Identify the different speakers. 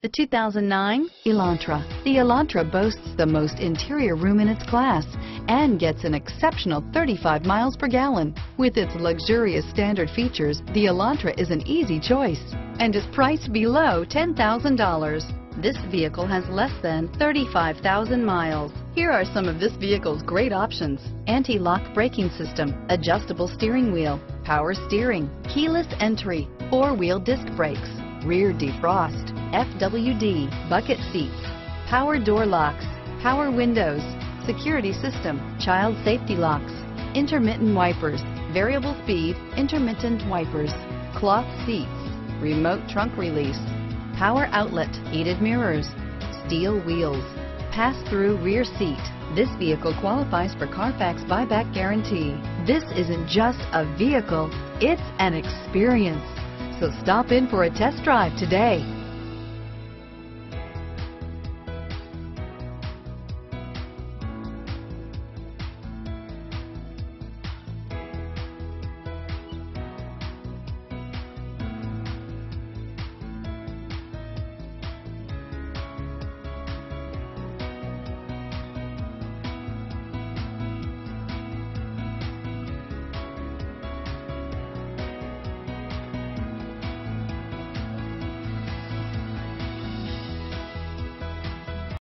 Speaker 1: The 2009 Elantra. The Elantra boasts the most interior room in its class and gets an exceptional 35 miles per gallon. With its luxurious standard features, the Elantra is an easy choice and is priced below $10,000. This vehicle has less than 35,000 miles. Here are some of this vehicle's great options: anti-lock braking system, adjustable steering wheel, power steering, keyless entry, four-wheel disc brakes, rear defrost, FWD, bucket seats, power door locks, power windows, security system, child safety locks, intermittent wipers, variable speed, intermittent wipers, cloth seats, remote trunk release, power outlet, heated mirrors, steel wheels, pass-through rear seat. This vehicle qualifies for Carfax buyback guarantee. This isn't just a vehicle, it's an experience. So stop in for a test drive today.